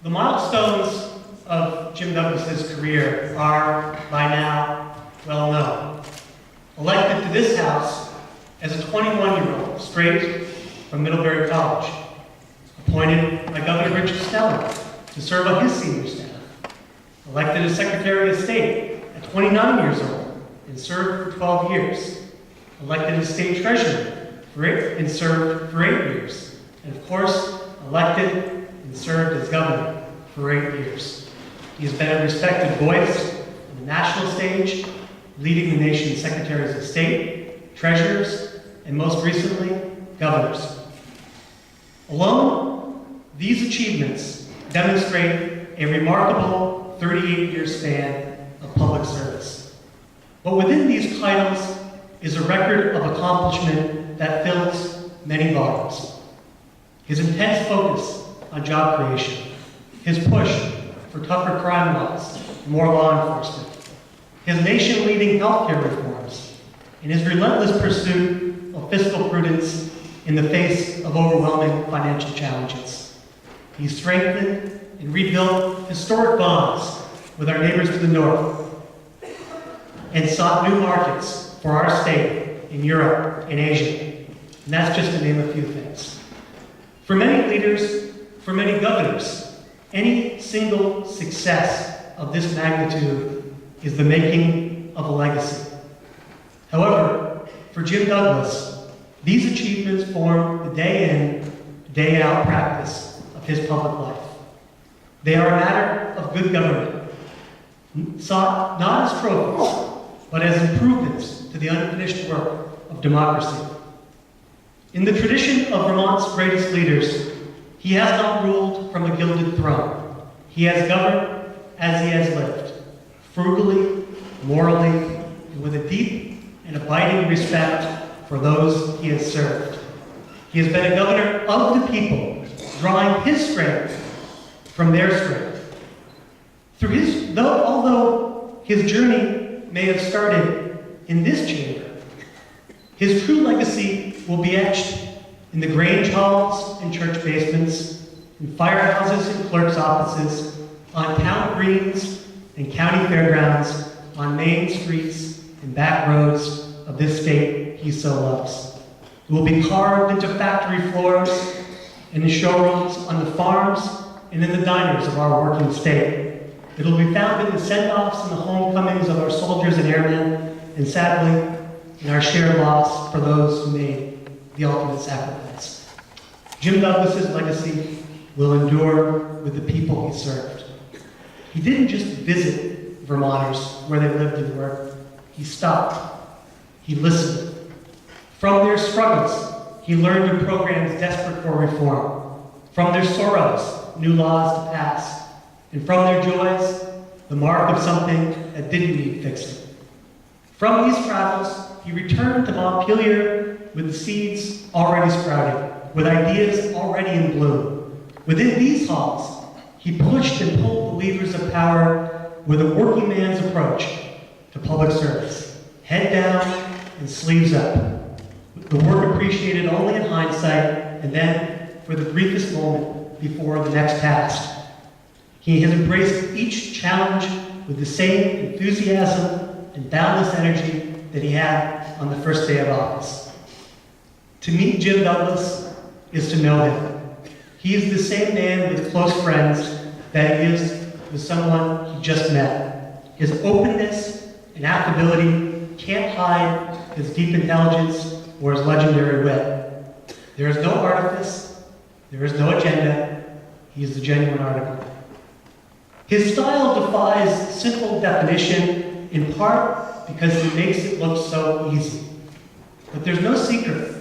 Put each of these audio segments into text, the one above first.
The milestones of Jim Douglas's career are, by now, well known. Elected to this House as a 21-year-old, straight from Middlebury College. Appointed by Governor Richard Snelling to serve on his senior staff. Elected as Secretary of State at 29 years old and served for 12 years. Elected as State Treasurer and served for 8 years. And of course, elected and served as Governor for 8 years. He has been a respected voice on the national stage, leading the nation's Secretaries of State, Treasurers, and most recently, Governors. Alone, these achievements demonstrate a remarkable 38-year span of public service. But within these titles is a record of accomplishment that fills many volumes. His intense focus on job creation, his push for tougher crime laws and more law enforcement, his nation-leading healthcare reforms, and his relentless pursuit of fiscal prudence in the face of overwhelming financial challenges. He strengthened and rebuilt historic bonds with our neighbors to the north and sought new markets for our state in Europe and Asia. And that's just to name a few things. For many leaders, for many governors, any single success of this magnitude is the making of a legacy. However, for Jim Douglas, these achievements form the day in, day out practice of his public life. They are a matter of good government, sought not as trophies, but as improvements to the unfinished work of democracy. In the tradition of Vermont's greatest leaders, he has not ruled from a gilded throne. He has governed as he has lived, frugally, morally, and with a deep and abiding respect for those he has served. He has been a governor of the people, drawing his strength from their strength. Although his journey may have started in this chamber, his true legacy will be etched in the Grange halls and church basements, in firehouses and clerks' offices, on town greens and county fairgrounds, on main streets and back roads of this state he so loves. It will be carved into factory floors, and in showrooms on the farms, and in the diners of our working state. It will be found in the send-offs and the homecomings of our soldiers and airmen, and sadly, in our shared loss for those who made the ultimate sacrifice. Jim Douglas's legacy will endure with the people he served. He didn't just visit Vermonters where they lived and worked. He stopped. He listened. From their struggles, he learned of programs desperate for reform. From their sorrows, new laws to pass. And from their joys, the mark of something that didn't need fixing. From these travels, he returned to Montpelier with the seeds already sprouting, with ideas already in bloom. Within these halls, he pushed and pulled the levers of power with a working man's approach to public service. Head down and sleeves up. The work appreciated only in hindsight, and then for the briefest moment before the next task. He has embraced each challenge with the same enthusiasm and boundless energy that he had on the first day of office. To meet Jim Douglas is to know him. He is the same man with close friends that he is with someone he just met. His openness and affability can't hide his deep intelligence or his legendary wit. There is no artifice, there is no agenda. He is the genuine article. His style defies simple definition, in part because he makes it look so easy. But there's no secret.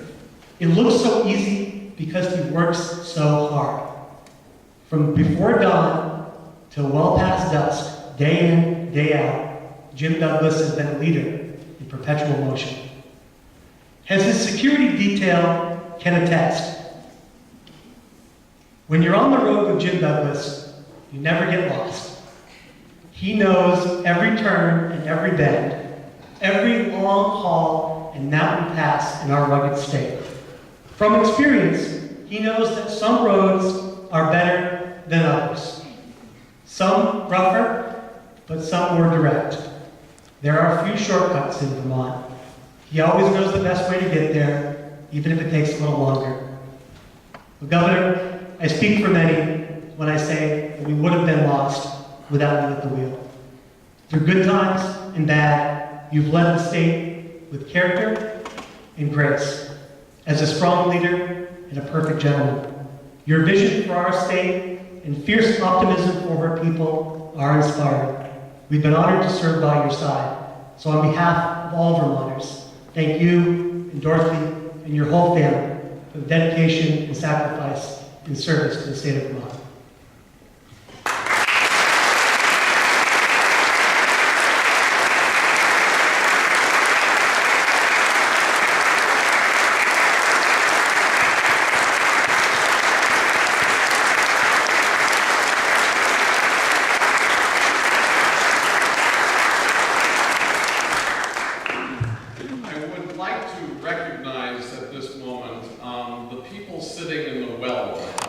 It looks so easy because he works so hard. From before dawn till well past dusk, day in, day out, Jim Douglas has been a leader in perpetual motion. As his security detail can attest, when you're on the road with Jim Douglas, you never get lost. He knows every turn and every bend, every long haul and mountain pass in our rugged state. From experience, he knows that some roads are better than others. Some rougher, but some more direct. There are a few shortcuts in Vermont. He always knows the best way to get there, even if it takes a little longer. Well, Governor, I speak for many when I say that we would have been lost without you at the wheel. Through good times and bad, you've led the state with character and grace. As a strong leader and a perfect gentleman, your vision for our state and fierce optimism for her people are inspiring. We've been honored to serve by your side. So on behalf of all Vermonters, thank you and Dorothy and your whole family for the dedication and sacrifice in service to the state of Vermont. Recognize at this moment the people sitting in the well.